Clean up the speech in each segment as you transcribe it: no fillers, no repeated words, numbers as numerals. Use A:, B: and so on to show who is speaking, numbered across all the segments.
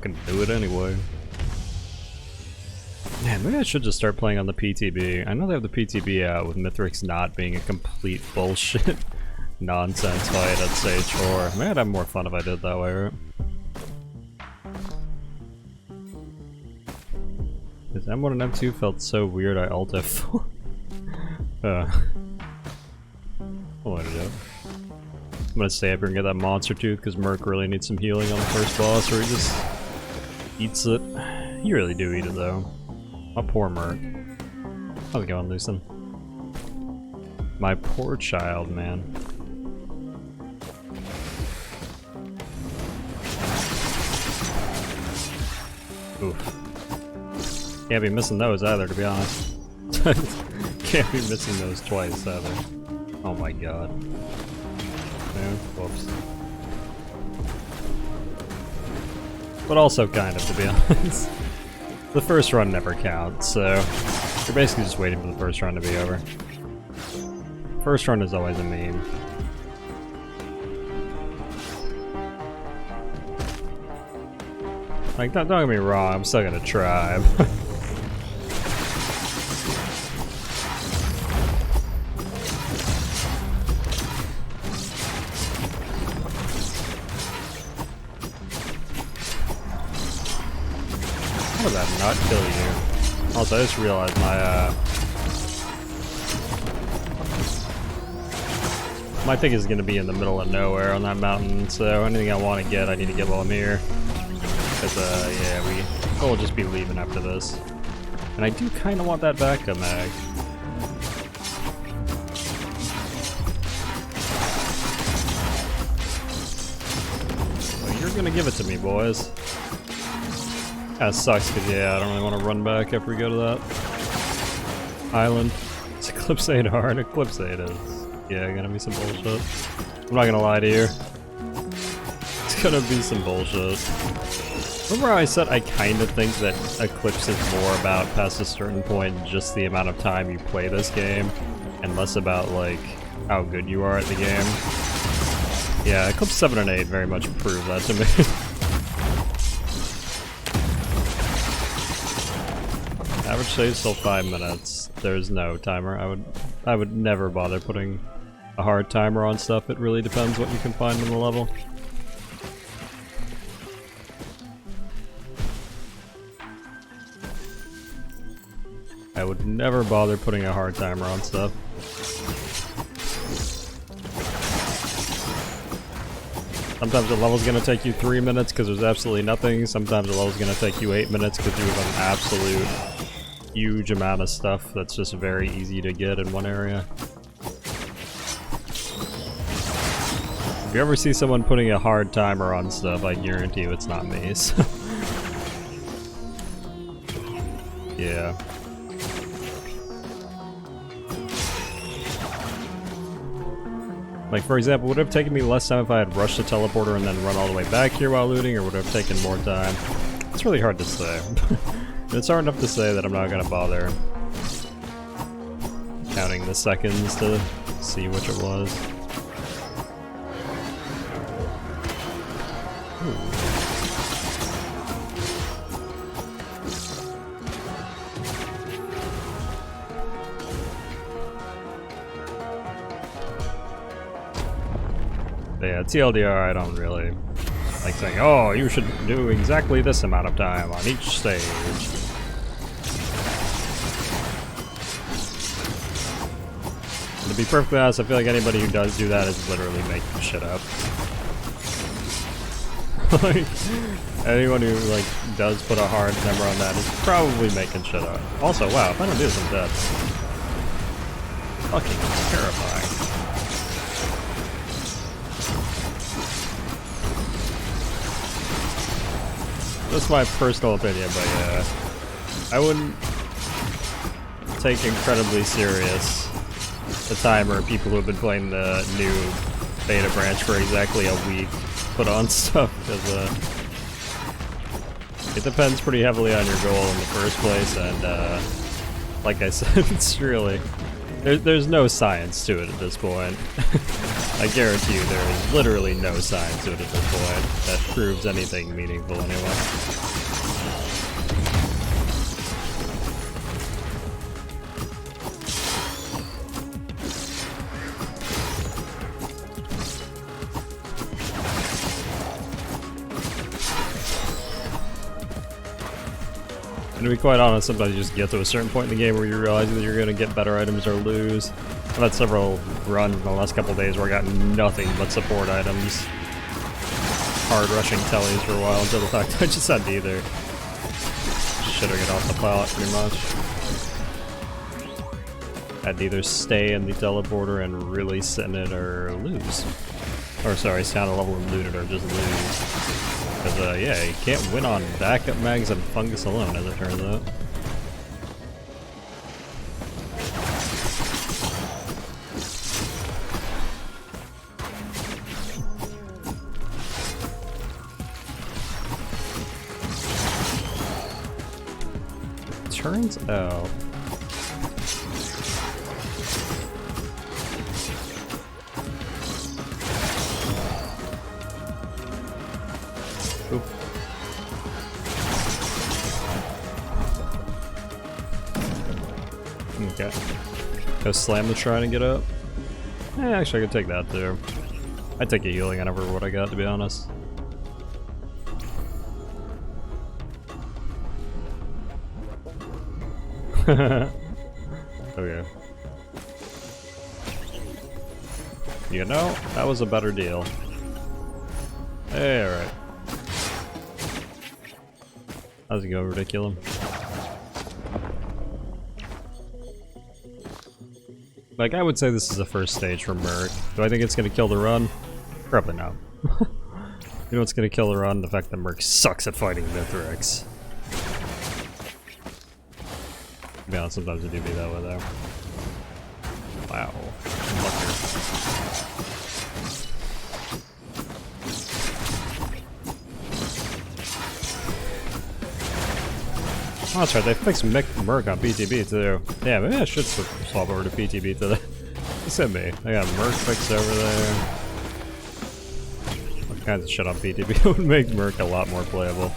A: Can do it anyway. Man, maybe I should just start playing on the PTB. I know they have the PTB out with Mithrix not being a complete bullshit nonsense fight at stage 4. Man, I'd have more fun if I did that way, right? This M1 and M2 felt so weird I alt F4. I'll let it out. I'm gonna stay up here and get that monster tooth because Merc really needs some healing on the first boss, or he just eats it. You really do eat it though. My poor Merc. How's it going, Lucen? My poor child, man. Oof. Can't be missing those either, to be honest. Can't be missing those twice either. Oh my god. Yeah, whoops. But also kind of, to be honest. The first run never counts, so you're basically just waiting for the first run to be over. First run is always a meme. Like, don't get me wrong, I'm still gonna try. How did that not kill you? Also, I just realized my thing is gonna be in the middle of nowhere on that mountain, so anything I want to get, I need to get while I'm here. Because, yeah, we'll just be leaving after this. And I do kind of want that backup mag. Well, you're gonna give it to me, boys. That sucks, because, yeah, I don't really want to run back after we go to that island. It's Eclipse 8 hard, Eclipse 8 is. Yeah, gonna be some bullshit. I'm not gonna lie to you. It's gonna be some bullshit. Remember how I said I kind of think that Eclipse is more about, past a certain point, just the amount of time you play this game, and less about, like, how good you are at the game? Yeah, Eclipse 7 and 8 very much prove that to me. Average save still 5 minutes. There's no timer. I would never bother putting a hard timer on stuff. It really depends what you can find in the level. I would never bother putting a hard timer on stuff. Sometimes the level's gonna take you 3 minutes because there's absolutely nothing. Sometimes the level's gonna take you 8 minutes because you have an absolute huge amount of stuff that's just very easy to get in one area. If you ever see someone putting a hard timer on stuff, I guarantee you it's not me, so. Yeah. Like, for example, would it have taken me less time if I had rushed the teleporter and then run all the way back here while looting, or would it have taken more time? It's really hard to say. It's hard enough to say that I'm not gonna bother counting the seconds to see which it was. But yeah, TLDR, I don't really like saying, oh, you should do exactly this amount of time on each stage. And to be perfectly honest, I feel like anybody who does do that is literally making shit up. Like, anyone who, like, does put a hard number on that is probably making shit up. Also, wow, if I don't do this, I'm dead. Fucking terrifying. That's my personal opinion, but yeah, I wouldn't take incredibly serious the timer people who have been playing the new beta branch for exactly a week put on stuff, because it depends pretty heavily on your goal in the first place, and like I said, it's really, there's no science to it at this point. I guarantee you there is literally no sign to it at this point that proves anything meaningful anyway. And to be quite honest, sometimes you just get to a certain point in the game where you realize that you're going to get better items or lose. I've had several runs in the last couple of days where I got nothing but support items. Hard rushing tellies for a while until the fact I just had neither. Shitting it off the pallet pretty much. I'd either stay in the teleporter and really sit in it or lose. Or sorry, stay on a level and loot it or just lose. Because yeah, you can't win on backup mags and fungus alone as it turns out. Turns out oop. Okay. Go slam the shrine and get up. Actually I could take that too. I'd take a healing on over what I got, to be honest. Okay. You know, that was a better deal. Hey, alright. How's it go, Ridiculum? Like, I would say this is the first stage for Merc. Do I think it's gonna kill the run? Probably not. You know what's gonna kill the run? The fact that Merc sucks at fighting Mithrix. To be honest, sometimes it do be that way though. Wow. Oh, that's right, they fixed Merc on PTB too. Yeah, maybe I should swap over to PTB today. Look at me. I got Merc fixed over there. All kinds of shit on PTB would make Merc a lot more playable.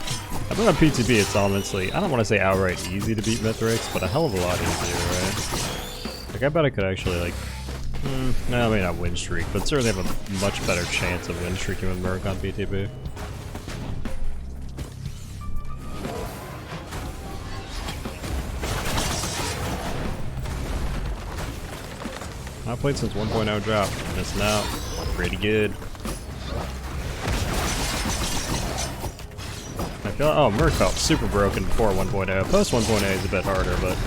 A: I think on PTB it's honestly, I don't want to say outright easy to beat Mithrix, but a hell of a lot easier, right? Like, I bet I could actually, like, no, maybe not win streak, but certainly have a much better chance of win streaking with Merc on PTB. I played since 1.0 drop. Missing out. Pretty good. I feel, oh, Merc felt super broken before 1.0. Post 1.0 is a bit harder, but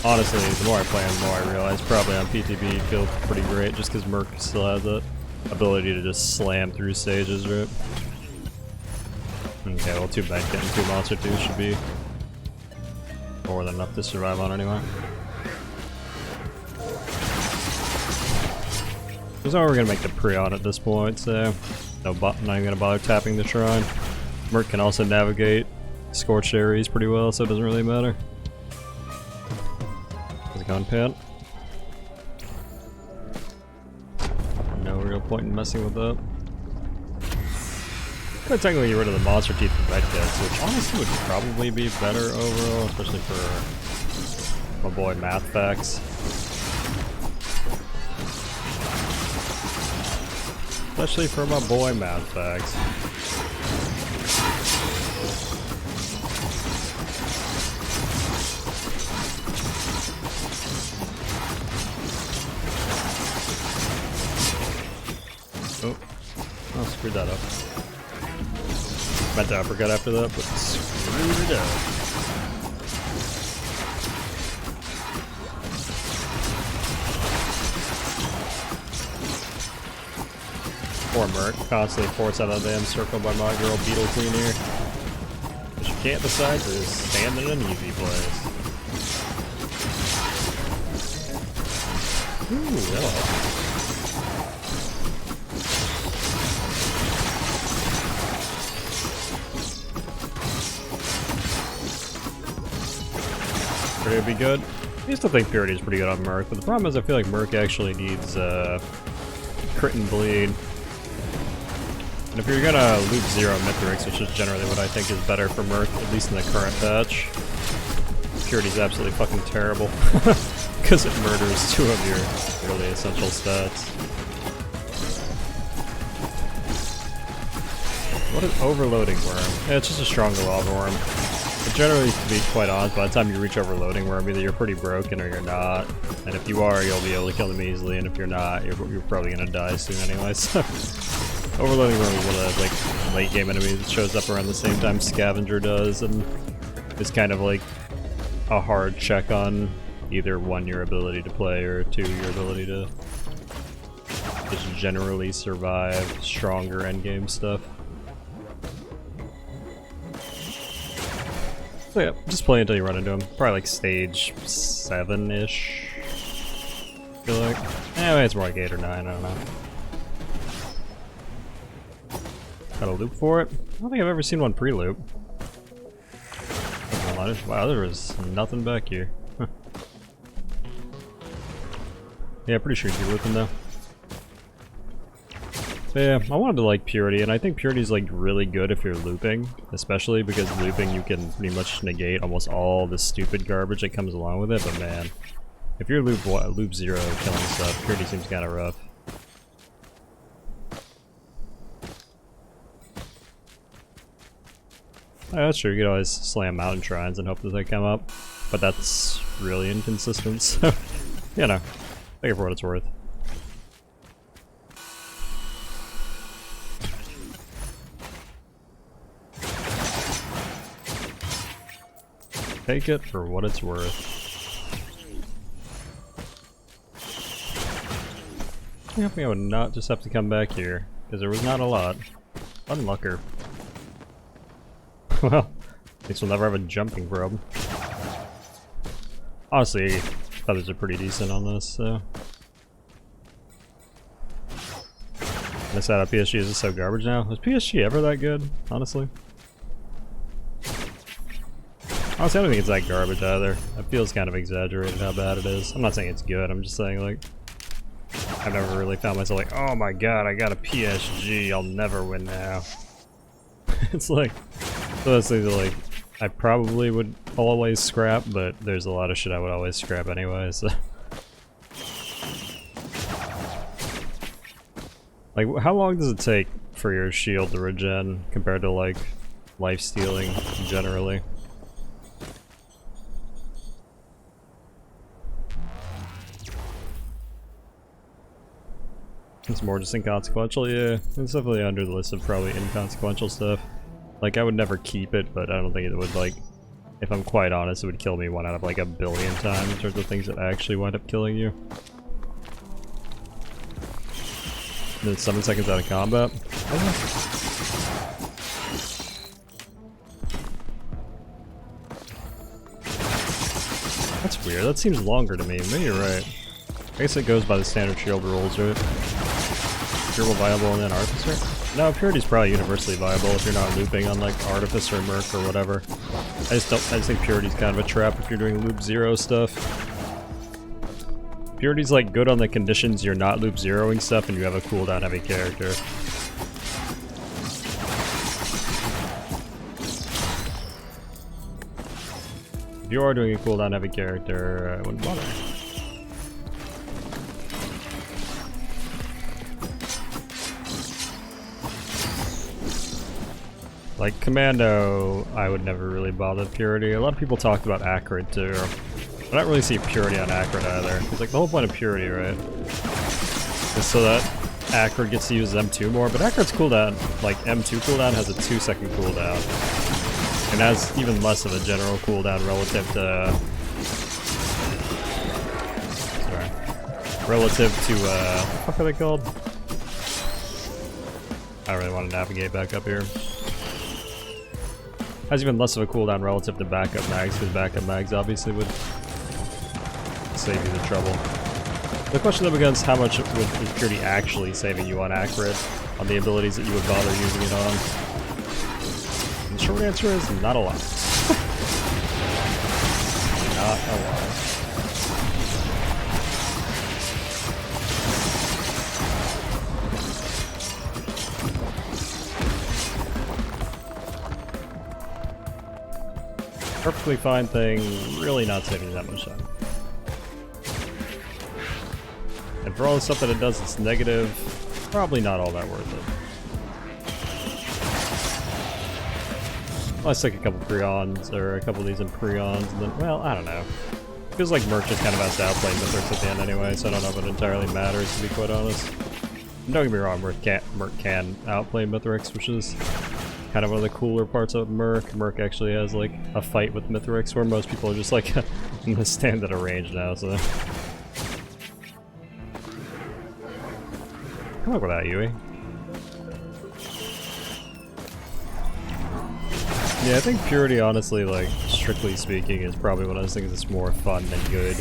A: honestly, the more I play the more I realize probably on PTB it feels pretty great just because Merc still has that ability to just slam through stages, right? Okay, well, 2 bank getting 2 monster 2 should be more than enough to survive on anyway. There's no way we're gonna make the pre-on at this point, so not even gonna bother tapping the shrine. Merc can also navigate Scorched Areas pretty well, so it doesn't really matter. How's it going, Pat? No real point in messing with that. Could technically get rid of the monster teeth and red kits, which honestly would probably be better overall, especially for my boy Math Facts. Especially for my boy Math Facts. Oh, screwed that up. Meant to uppercut after that, but screwed it up. Poor Merc, constantly forced out of the damn circle by my girl Beetle Queen here. But she can't decide to stand in an easy place. Ooh, hello. Purity would be good. I used to think Purity is pretty good on Merc, but the problem is I feel like Merc actually needs crit and bleed. And if you're gonna loop 0 Mithrix, which is generally what I think is better for Merc, at least in the current patch, Purity's absolutely fucking terrible. Because it murders 2 of your really essential stats. What is Overloading Worm? Yeah, it's just a stronger lava worm. But generally, to be quite honest, by the time you reach Overloading Worm, either you're pretty broken or you're not. And if you are, you'll be able to kill them easily, and if you're not, you're probably gonna die soon anyway, so... Overloading Worm is one of the, like, late game enemies that shows up around the same time Scavenger does, and is kind of like a hard check on either 1, your ability to play, or 2, your ability to just generally survive stronger endgame stuff. So yeah, just play until you run into him. Probably like stage 7-ish. I feel like. Anyway, it's more like 8 or 9, I don't know. Got a loop for it? I don't think I've ever seen one pre-loop. Wow, there was nothing back here. Huh. Yeah, pretty sure you're looping though. So yeah, I wanted to like Purity, and I think Purity's like really good if you're looping, especially because looping you can pretty much negate almost all the stupid garbage that comes along with it, but man, if you're loop 0 killing stuff, Purity seems kinda rough. Oh, that's true, you could always slam mountain shrines and hope that they come up, but that's really inconsistent, so, you know, take it for what it's worth. Take it for what it's worth. I think I would not just have to come back here, because there was not a lot. Unlucker. Well, at least we'll never have a jumping problem. Honestly, feathers are pretty decent on this, so... Miss out on PSG, is this so garbage now? Was PSG ever that good, honestly? Honestly, I don't think it's that garbage either. It feels kind of exaggerated how bad it is. I'm not saying it's good, I'm just saying, like... I've never really found myself like, oh my god, I got a PSG, I'll never win now. It's like... Those things are like, I probably would always scrap, but there's a lot of shit I would always scrap anyway, so... Like, how long does it take for your shield to regen compared to, like, life stealing generally? It's more just inconsequential, yeah. It's definitely under the list of probably inconsequential stuff. Like, I would never keep it, but I don't think it would, like, if I'm quite honest, it would kill me 1 out of, like, 1 billion times in terms of things that actually wind up killing you. And then 7 seconds out of combat. That's weird, that seems longer to me. Maybe you're right. I guess it goes by the standard shield rules, right? Durable, viable, and then Artificer? No, Purity's probably universally viable if you're not looping on like Artificer, Merc, or whatever. I just think Purity's kind of a trap if you're doing loop 0 stuff. Purity's like good on the conditions you're not loop 0ing stuff and you have a cooldown heavy character. If you are doing a cooldown heavy character, I wouldn't bother. Like, Commando, I would never really bother Purity. A lot of people talked about Acrid too. I don't really see Purity on Acrid either. It's like the whole point of Purity, right? Is so that Acrid gets to use M2 more, but Acrid's cooldown, like M2 cooldown, has a 2-second cooldown. And has even less of a general cooldown relative to... Sorry. Relative to, what the fuck are they called? I don't really want to navigate back up here. Has even less of a cooldown relative to backup mags, because backup mags obviously would save you the trouble. The question then becomes how much is Purity actually saving you on Acrid, on the abilities that you would bother using it on? And the short answer is not a lot. Not a lot. Perfectly fine thing, really not saving that much time. And for all the stuff that it does, it's negative, probably not all that worth it. Let's take a couple Prions, or a couple of these in Prions, and then, well, I don't know. Feels like Merc just kind of has to outplay Mithrix at the end anyway, so I don't know if it entirely matters, to be quite honest. And don't get me wrong, Merc can outplay Mithrix, which is kind of one of the cooler parts of Merc. Merc actually has, like, a fight with Mithrix, where most people are just, like, I'm gonna stand at a range now, so... Come up with that, Yui. Yeah, I think Purity, honestly, like, strictly speaking, is probably one of those things that's more fun than good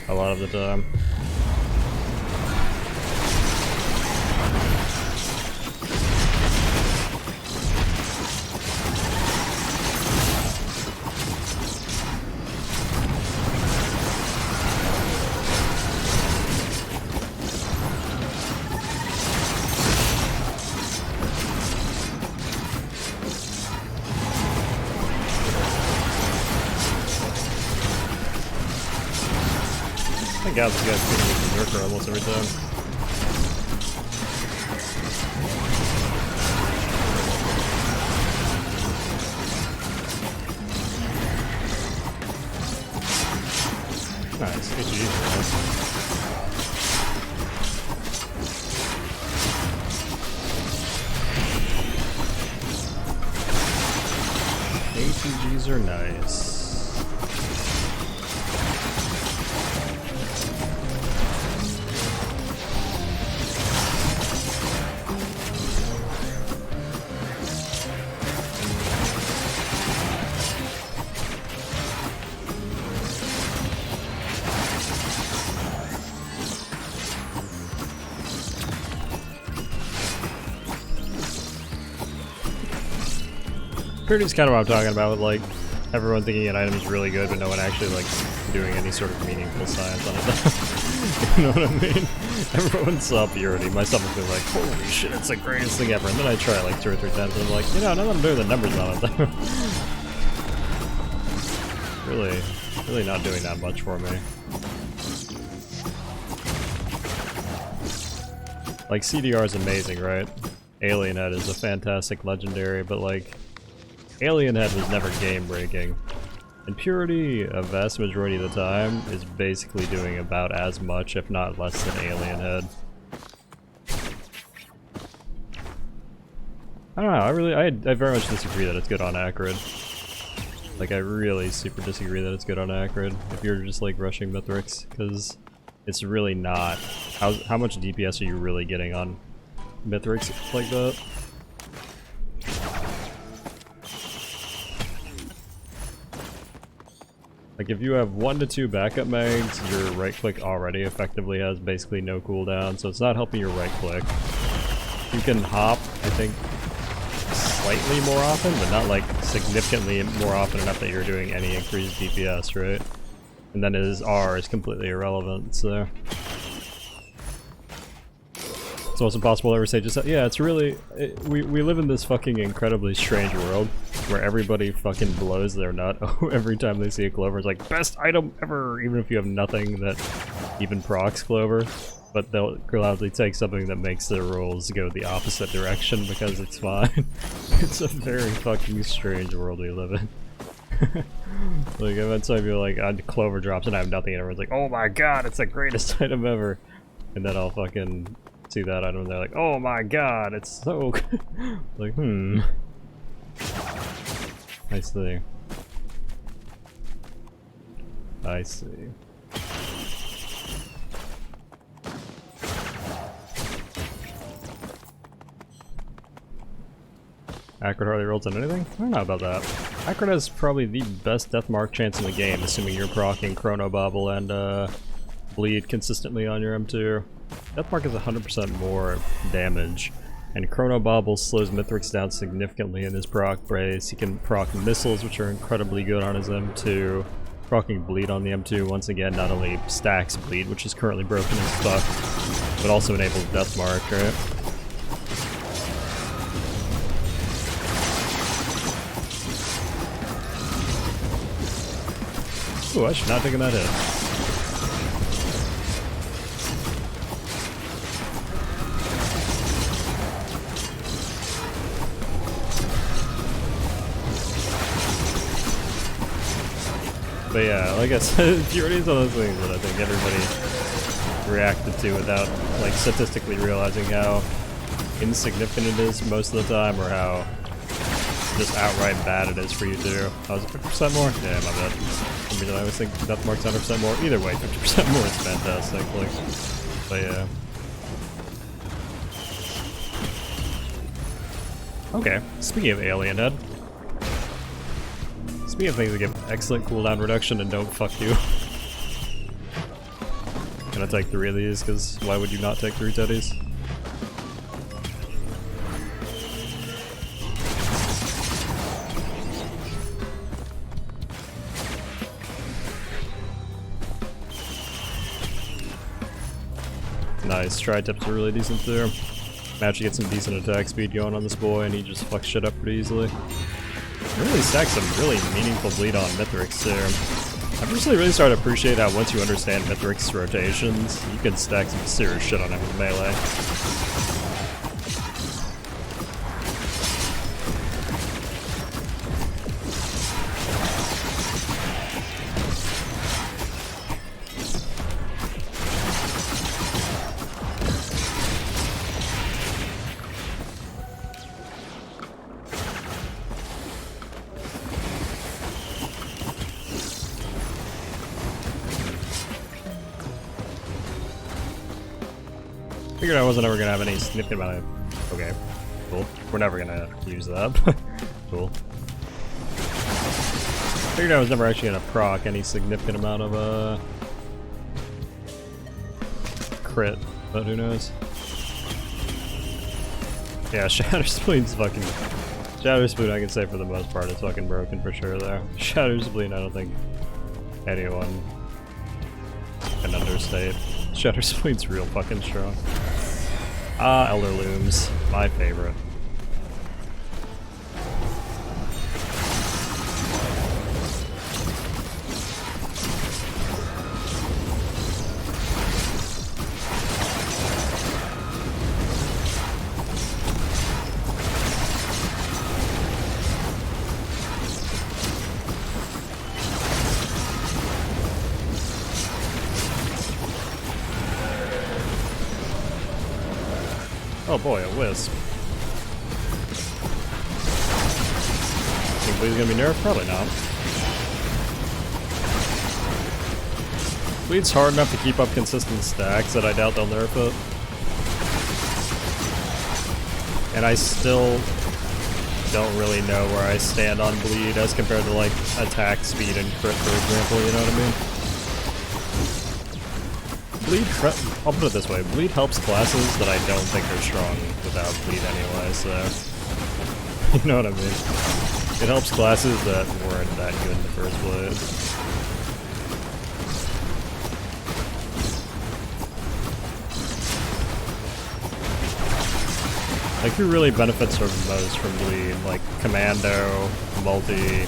A: a lot of the time. Thank God this guy's getting me Berserker almost every time. Nice, HG's nice. ATGs are nice. Purity's kind of what I'm talking about with, like, everyone thinking an item is really good, but no one actually, like, doing any sort of meaningful science on it. You know what I mean? Everyone saw Purity, myself included, like, holy shit, it's the greatest thing ever. And then I try, like, 2 or 3 times, and I'm like, you know, now that I'm doing the numbers on it, really not doing that much for me. Like, CDR is amazing, right? Alien Head is a fantastic legendary, but, like, Alien Head was never game-breaking. And Purity, a vast majority of the time, is basically doing about as much, if not less than Alien Head. I don't know, I very much disagree that it's good on Acrid. Like, I really super disagree that it's good on Acrid, if you're just, like, rushing Mithrix, because it's really not. How much DPS are you really getting on Mithrix like that? Like, if you have 1 to 2 backup mags, your right click already effectively has basically no cooldown, so it's not helping your right click. You can hop, I think, slightly more often, but not like significantly more often enough that you're doing any increased DPS, right? And then his R is completely irrelevant, so... It's almost impossible to ever say just, yeah, it's really, we live in this fucking incredibly strange world where everybody fucking blows their nut every time they see a Clover. It's like, best item ever, even if you have nothing that even procs Clover. But they'll gladly take something that makes their rolls go the opposite direction because it's fine. It's a very fucking strange world we live in. Like, I've had some people like, Clover drops and I have nothing, and everyone's like, oh my god, it's the greatest item ever. And then I'll fucking see that item and they're like, oh my god, it's so good. Like, I see. I see. Acrid hardly rolls on anything? I don't know about that. Acrid has probably the best death mark chance in the game, assuming you're proccing Chrono Bobble and bleed consistently on your M2. Death mark is 100% more damage, and Chrono Bobble slows Mithrix down significantly in his proc brace. He can proc missiles, which are incredibly good on his M2. Proccing bleed on the M2, once again, not only stacks bleed, which is currently broken as fuck, but also enables death mark, right? Ooh, I should not have taken that hit. But yeah, like I said, purity is one of those things that I think everybody reacted to without, like, statistically realizing how insignificant it is most of the time, or how just outright bad it is for you to do. Oh, is it 50% more? Yeah, my bad. I mean, I always think death mark's 100% more. Either way, 50% more is fantastic. Like, but yeah. Okay, speaking of Alien Head. Speaking of things that give excellent cooldown reduction and don't fuck you. Gonna take 3 of these, because why would you not take 3 teddies? Nice, tri-tips are really decent there. Managed to get some decent attack speed going on this boy, and he just fucks shit up pretty easily. Really stacks some really meaningful bleed on Mithrix there. I've recently really started to appreciate how once you understand Mithrix rotations, you can stack some serious shit on him with melee. Figured I wasn't ever gonna have any significant amount of... Okay, cool. We're never gonna use that. Cool. Figured I was never actually gonna proc any significant amount of, crit, but who knows. Yeah, Shatter Spleen's fucking... Shatter Spleen, I can say for the most part, is fucking broken for sure, though. Shatter Spleen, I don't think anyone can understate. Shatter Spleen's real fucking strong. Ah, Elder Looms, my favorite. Oh boy, a wisp. Think Bleed's gonna be nerfed? Probably not. Bleed's hard enough to keep up consistent stacks that I doubt they'll nerf it. And I still don't really know where I stand on Bleed as compared to like attack speed and crit, for example, you know what I mean? Bleed, I'll put it this way, Bleed helps classes that I don't think are strong without Bleed anyway, so... You know what I mean? It helps classes that weren't that good in the first place. Like, who really benefits from most from Bleed? Like, Commando, Multi,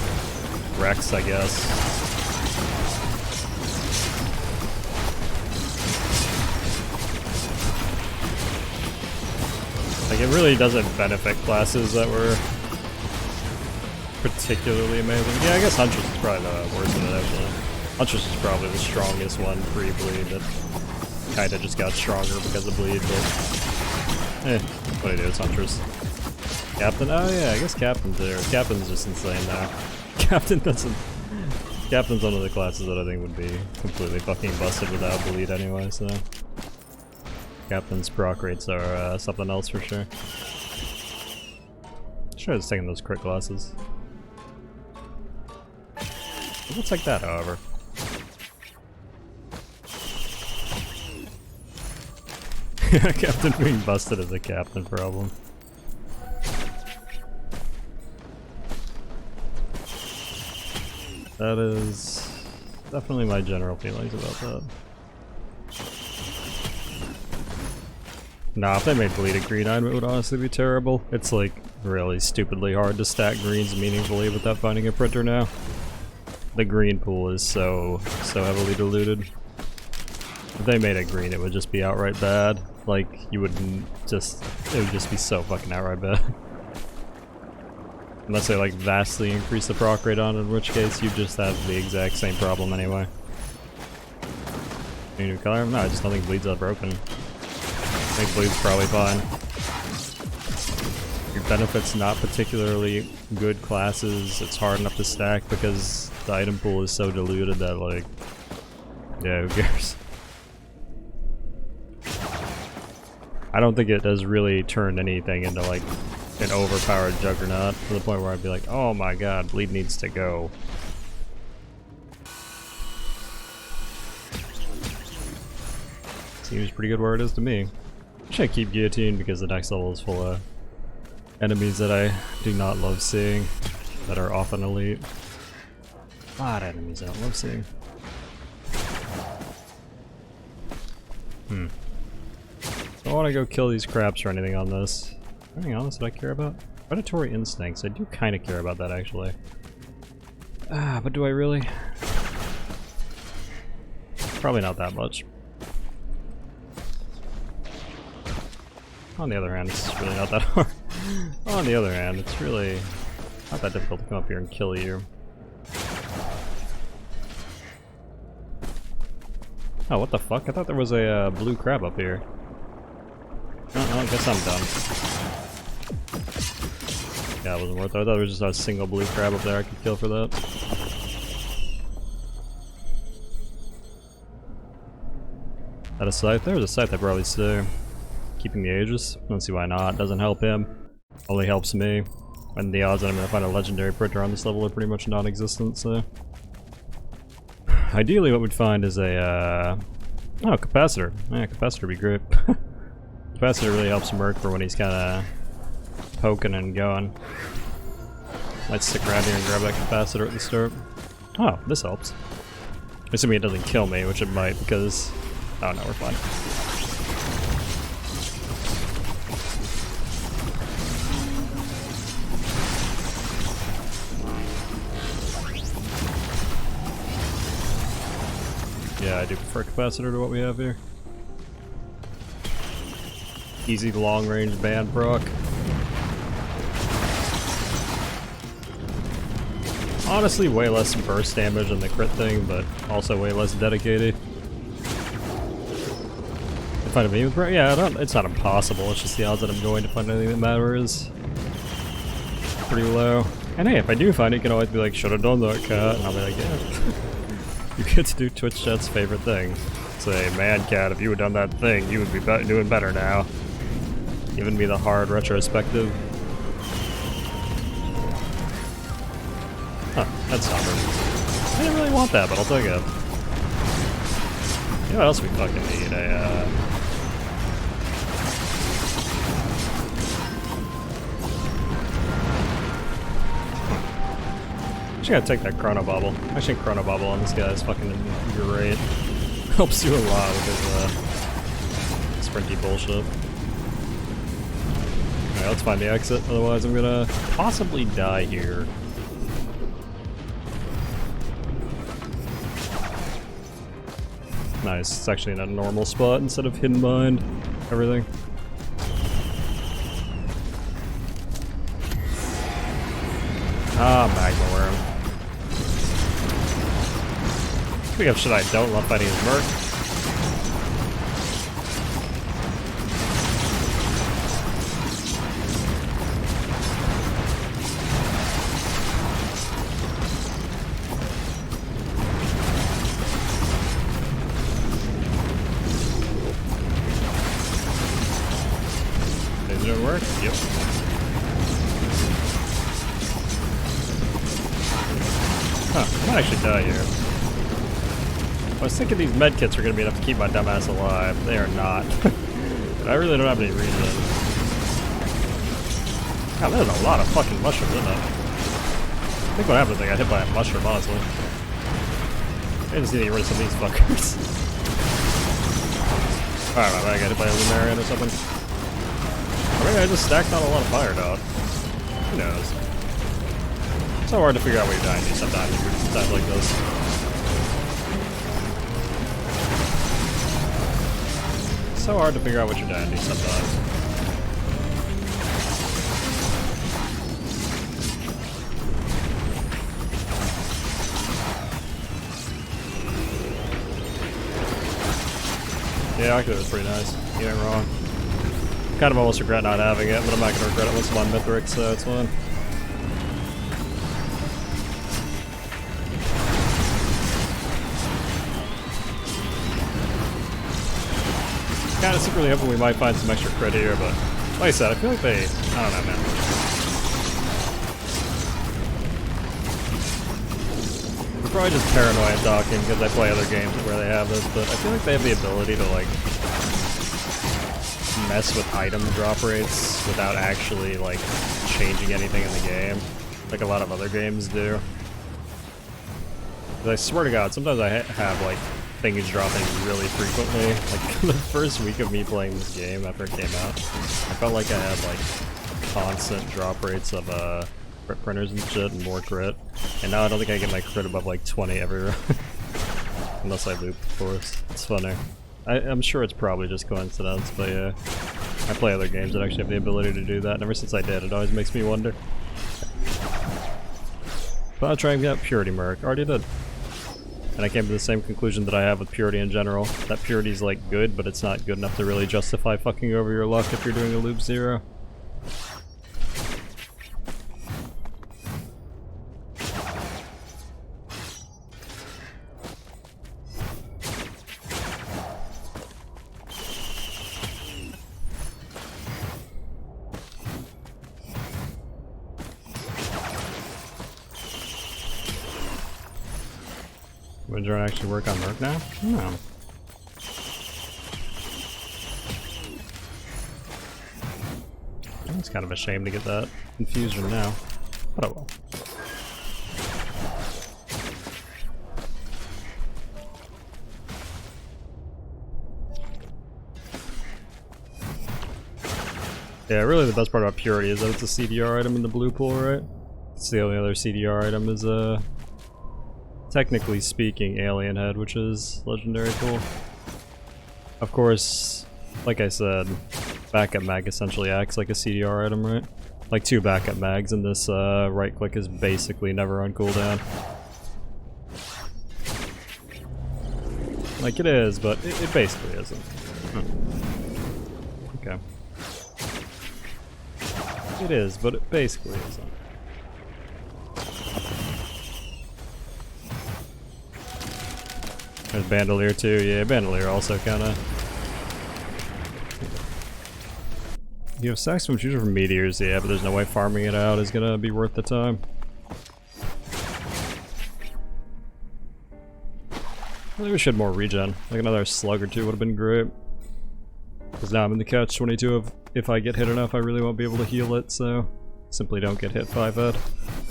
A: Rex, I guess. Like, it really doesn't benefit classes that were particularly amazing. Yeah, I guess Huntress is probably the worst of it, actually. Huntress is probably the strongest one pre-Bleed that kinda just got stronger because of Bleed, but... Eh, what do you do, it's Huntress. Captain? Oh yeah, I guess Captain's there. Captain's just insane now. Captain doesn't... Captain's one of the classes that I think would be completely fucking busted without Bleed anyway, so... Captain's proc rates are something else for sure. Should have taken those crit glasses. We'll take that, however. Captain being busted is a captain problem. That is definitely my general feelings about that. Nah, if they made Bleed a green item, it would honestly be terrible. It's like really stupidly hard to stack greens meaningfully without finding a printer now. the green pool is so heavily diluted. If they made it green, it would just be outright bad. Like, you wouldn't just, it would just be so fucking outright bad. Unless they like vastly increase the proc rate on it, in which case you just have the exact same problem anyway. Any new color? No, I just don't think bleed's that broken. I think bleed's probably fine. Your benefit's not particularly good classes, it's hard enough to stack because the item pool is so diluted that like, yeah, who cares? I don't think it has really turned anything into like an overpowered juggernaut to the point where I'd be like, oh my god, bleed needs to go. Seems pretty good where it is to me. I should keep guillotine because the next level is full of enemies that I do not love seeing, that are often elite. A lot of enemies I don't love seeing. I want to go kill these craps or anything on this. Anything else that I care about? Predatory instincts. I do kind of care about that actually. But do I really? Probably not that much. On the other hand, it's really not that hard. On the other hand, it's really not that difficult to come up here and kill you. Oh, what the fuck? I thought there was a blue crab up here. Oh, I guess I'm done. Yeah, it wasn't worth it. I thought there was just a single blue crab up there I could kill for that. That a scythe? There was a scythe I probably stay. Keeping the Aegis? Don't see why not. Doesn't help him. Only helps me. And the odds that I'm gonna find a legendary printer on this level are pretty much non-existent, so... Ideally what we'd find is a, oh, capacitor. Yeah, capacitor would be great. Capacitor really helps Merc for when he's kinda poking and going. Might stick around here and grab that capacitor at the start. Oh, this helps. Assuming it doesn't kill me, which it might because... Oh no, we're fine. Yeah, I do prefer capacitor to what we have here. Easy long range band proc. Honestly, way less burst damage than the crit thing, but also way less dedicated. If I find a with yeah, it's not impossible, it's just the odds that I'm going to find anything that matters pretty low. And hey, if I do find it, you can always be like, should have done that, cat, and I'll be like, yeah. You get to do Twitch chat's favorite thing. Say, man, cat, if you had done that thing, you would be doing better now. Giving me the hard retrospective. Huh, that's stubborn. I didn't really want that, but I'll take it. You know what else we fucking need? Actually gotta take that Chrono Bobble. Actually, Chrono Bobble on this guy is fucking great. Helps you a lot with his sprinty bullshit. Alright, let's find the exit, otherwise I'm gonna possibly die here. Nice, it's actually in a normal spot instead of hidden behind everything. Ah, Magma Worm. Speaking of shit I don't love fighting his Merc. Does it work? Yep. Huh, I might actually die here. I was thinking these medkits are going to be enough to keep my dumbass alive. They are not. But I really don't have any reason. God, there's a lot of fucking mushrooms in that. I think what happened is I got hit by a mushroom, honestly. I just need to get rid of some of these fuckers. Alright, I got hit by a Lumarian or something. Or maybe I just stacked on a lot of fire dot. Who knows? So hard to figure out what you're dying to sometimes in times like this. So hard to figure out what you're dying to sometimes. Yeah, Octo was pretty nice. You ain't wrong. Kind of almost regret not having it, but I'm not gonna regret it once I'm on Mithrix, so it's fine. Kind of secretly hoping we might find some extra crit here, but like I said, I feel like they, I don't know, man. We're probably just paranoid talking because I play other games where they have this, but I feel like they have the ability to like mess with item drop rates without actually like changing anything in the game, like a lot of other games do. I swear to God, sometimes I have like things dropping really frequently. Like the first week of me playing this game after it came out, I felt like I had like constant drop rates of crit printers and shit and more crit. And now I don't think I get my crit above like 20 every run. Unless I loop, of course. It's funny. I'm sure it's probably just coincidence, but yeah. I play other games that actually have the ability to do that, and ever since I did, it always makes me wonder. But I'll try and get Purity Merc. Already did. And I came to the same conclusion that I have with Purity in general. That Purity's like good, but it's not good enough to really justify fucking over your luck if you're doing a loop 0. Would you actually work on Merc now? No. It's kind of a shame to get that infusion now, but oh well. Yeah, really the best part about Purity is that it's a CDR item in the blue pool, right? It's the only other CDR item is technically speaking, Alien Head, which is legendary cool. Of course, like I said, backup mag essentially acts like a CDR item, right? Like 2 backup mags, and this right click is basically never on cooldown. Like it is, but it basically isn't. Okay. It is, but it basically isn't. There's Bandolier too, yeah, Bandolier also kinda... You have stacks from future from meteors, yeah, but there's no way farming it out is gonna be worth the time. I think we should have more regen. Like another slug or 2 would have been great. Because now I'm in the catch-22 of if I get hit enough I really won't be able to heal it, so simply don't get hit 5 head.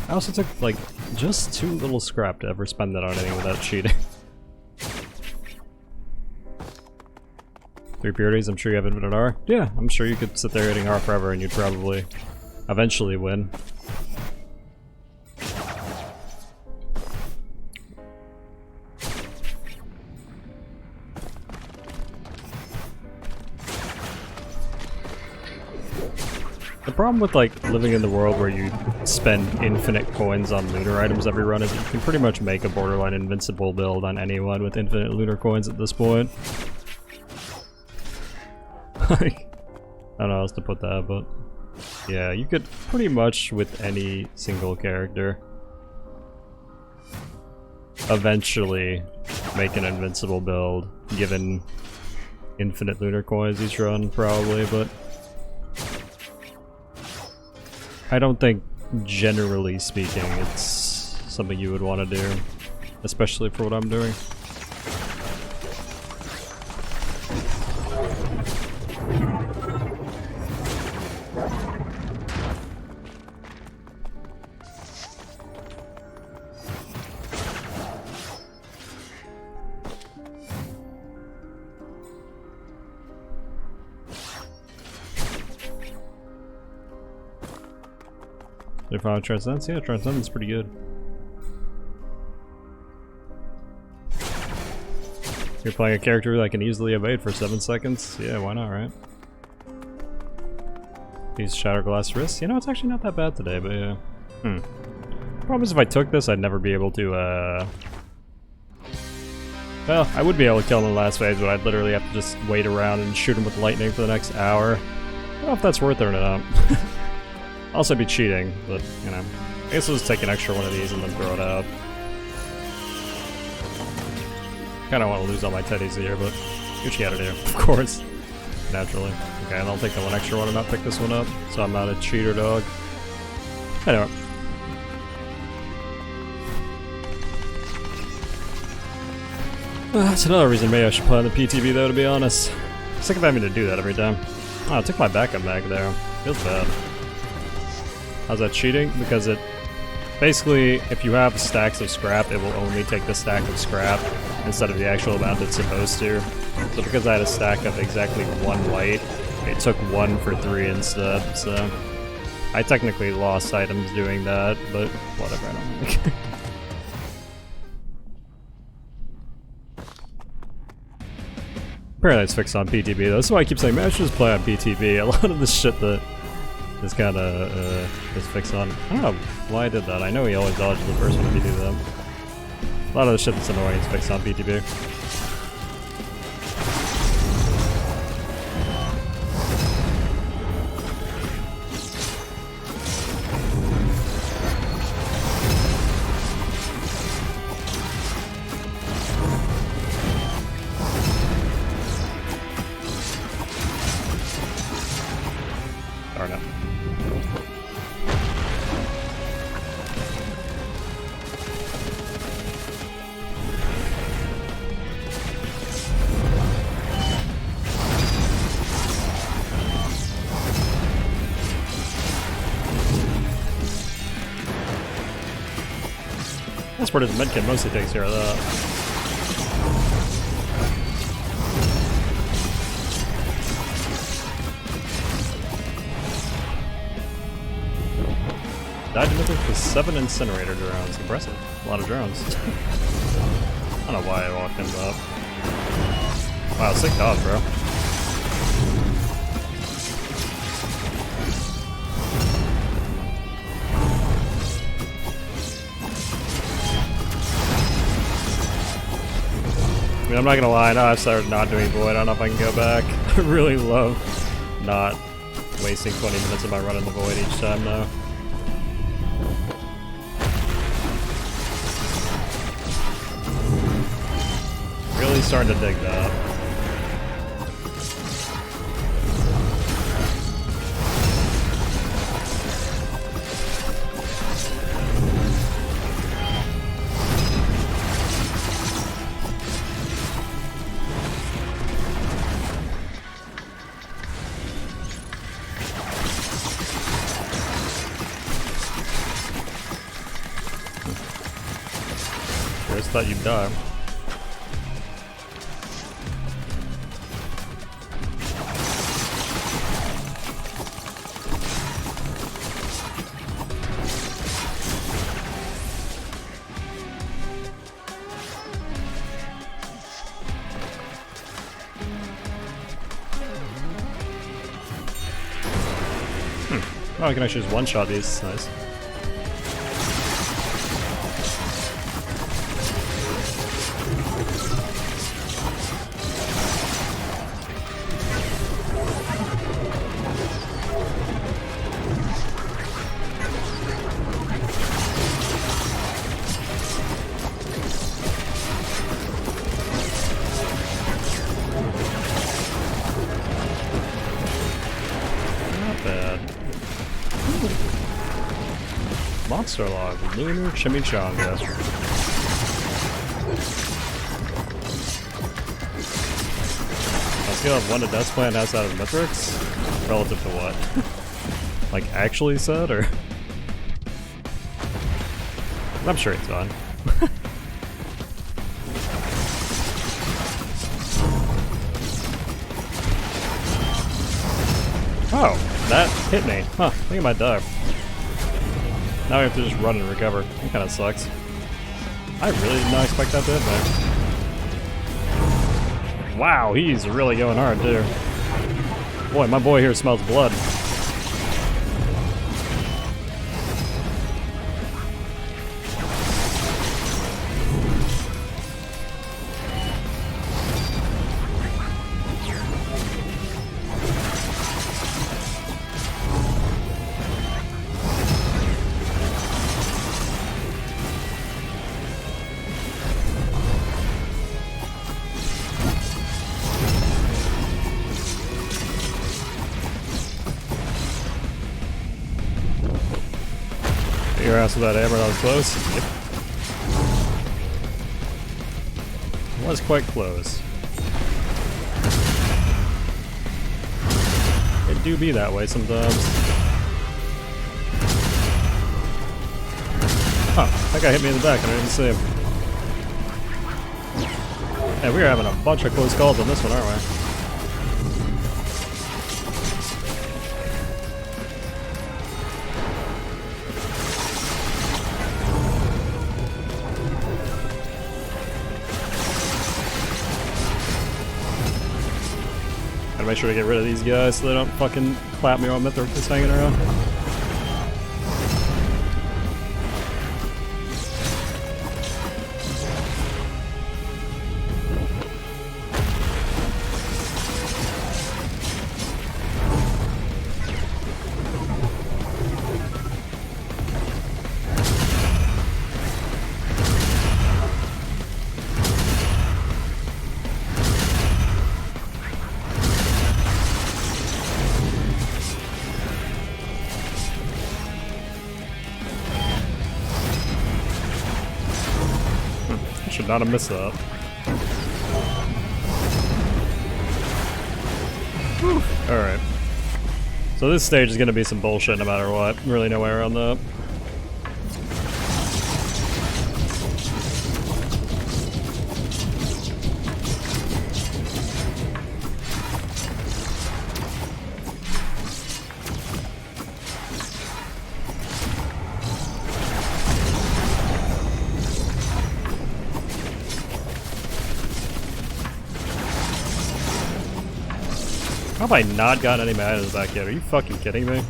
A: I also took like just too little scrap to ever spend that on anything without cheating. 3 purities, I'm sure you have infinite R. Yeah, I'm sure you could sit there hitting R forever and you'd probably eventually win. The problem with like living in the world where you spend infinite coins on lunar items every run is that you can pretty much make a borderline invincible build on anyone with infinite lunar coins at this point. I don't know how else to put that, but yeah, you could pretty much with any single character eventually make an invincible build given infinite lunar coins each run probably, but I don't think generally speaking it's something you would want to do, especially for what I'm doing. 25 Transcendence? Yeah, Transcendence is pretty good. You're playing a character that can easily evade for 7 seconds? Yeah, why not, right? These Shatterglass wrists? You know, it's actually not that bad today, but yeah. Problem is if I took this, I'd never be able to, well, I would be able to kill him in the last phase, but I'd literally have to just wait around and shoot him with lightning for the next hour. I don't know if that's worth it or not. Also be cheating, but, you know. I guess I'll just take an extra one of these and then throw it out. Kinda want to lose all my teddies here, but what you gotta do, of course. Naturally. Okay, and I'll take the one extra one and not pick this one up, so I'm not a cheater dog. Anyway. That's another reason maybe I should play on the PTB though, to be honest. I'm sick of having to do that every time. Oh, I took my backup back there. Feels bad. How's that cheating? Because it... Basically, if you have stacks of scrap, it will only take the stack of scrap instead of the actual amount it's supposed to. So because I had a stack of exactly 1 white, it took 1 for 3 instead, so... I technically lost items doing that, but whatever, I don't like. Apparently it's fixed on PTB though. That's why I keep saying, man, I should just play on PTB. A lot of the shit that is kinda, is fixed on... I don't know why I did that. I know he always dodges the first one if you do that. A lot of the shit that's annoying is fixed on PTB. Darn it. That's where his medkit mostly takes care of that. Died to Mithrix with 7 incinerator drones. Impressive. A lot of drones. I don't know why I walked him up. Wow, sick dodge, bro. I mean, I'm not gonna lie, now I've started not doing Void. I don't know if I can go back. I really love not wasting 20 minutes of my running the Void each time now. Really starting to dig that. I just thought you'd die. Oh, I can actually just one-shot these. Nice. Not bad. Monster log, lunar chimichanga. I feel like 1 to Death's Plan has out of Mithrix? Relative to what? Like actually said, or? I'm sure it's fine. Oh, that hit me. Huh, I think I might die. Now we have to just run and recover. That kinda sucks. I really did not expect that to hit me. Wow, he's really going hard too. Boy, my boy here smells blood. Your ass with that hammer, that was close. Yep. It was quite close. It do be that way sometimes. Huh, that guy hit me in the back and I didn't see him. Yeah, we're having a bunch of close calls on this one, aren't we? Gotta make sure to get rid of these guys so they don't fucking clap me while Mithrix is hanging around. Should not have missed that. Alright. So this stage is gonna be some bullshit no matter what. Really no way around that. How have I not gotten any mad in the back yet? Are you fucking kidding me?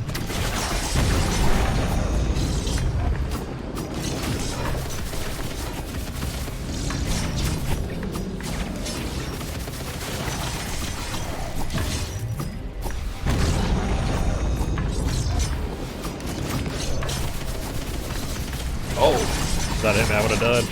B: Oh!
A: If that hit me, I would have died.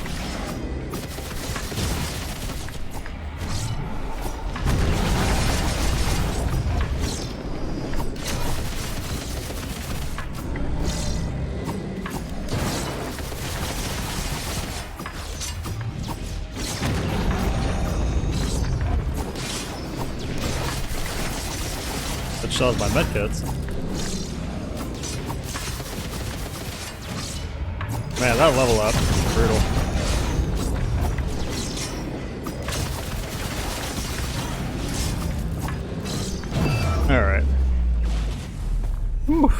A: Sells my medkits. Man, that level up is brutal. Alright. Whew.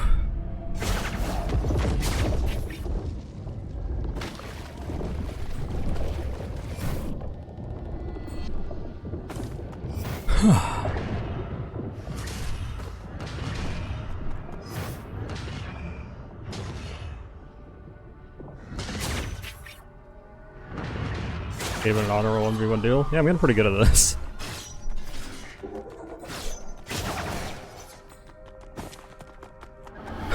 A: Even an honorable 1v1 deal? Yeah, I'm getting pretty good at this.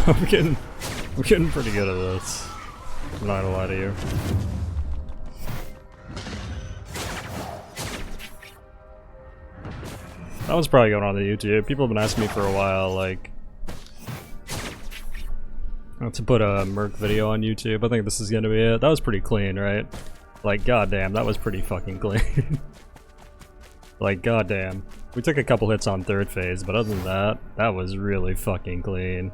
A: I'm getting pretty good at this. I'm not gonna lie to you. That was probably going on YouTube. People have been asking me for a while, like, to put a Merc video on YouTube. I think this is gonna be it. That was pretty clean, right? Like, goddamn, that was pretty fucking clean. Like, goddamn. We took a couple hits on third phase, but other than that, that was really fucking clean.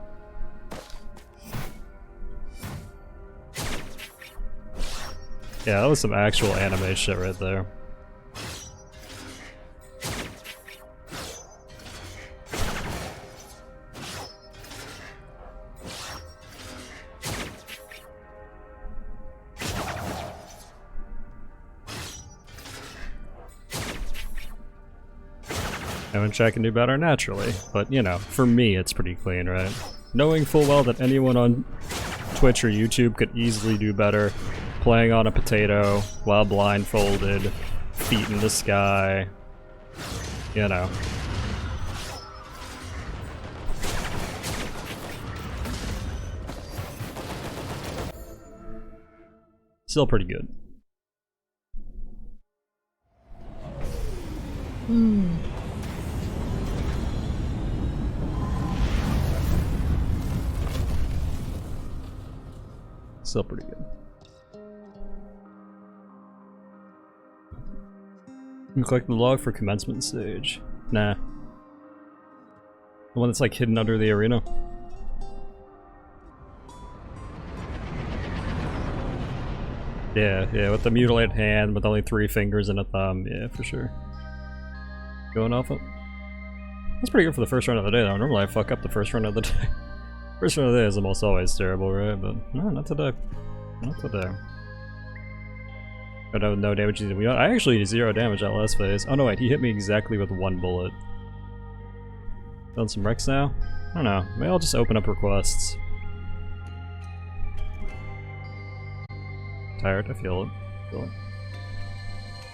A: Yeah, that was some actual anime shit right there. And which I can do better naturally. But, you know, for me it's pretty clean, right? Knowing full well that anyone on Twitch or YouTube could easily do better playing on a potato while blindfolded, feet in the sky, you know. Still pretty good. Still pretty good. You collect the log for commencement stage. Nah. The one that's like hidden under the arena. Yeah, with the mutilated hand with only 3 fingers and a thumb. Yeah, for sure. Going off it. That's pretty good for the first run of the day though. Normally I fuck up the first run of the day. First run of the day is almost always terrible, right? But no, not today. Not today. But no damage. I actually did 0 damage that last phase. Oh no, wait, he hit me exactly with 1 bullet. Done some wrecks now? I don't know. Maybe I'll just open up requests. Tired, I feel it.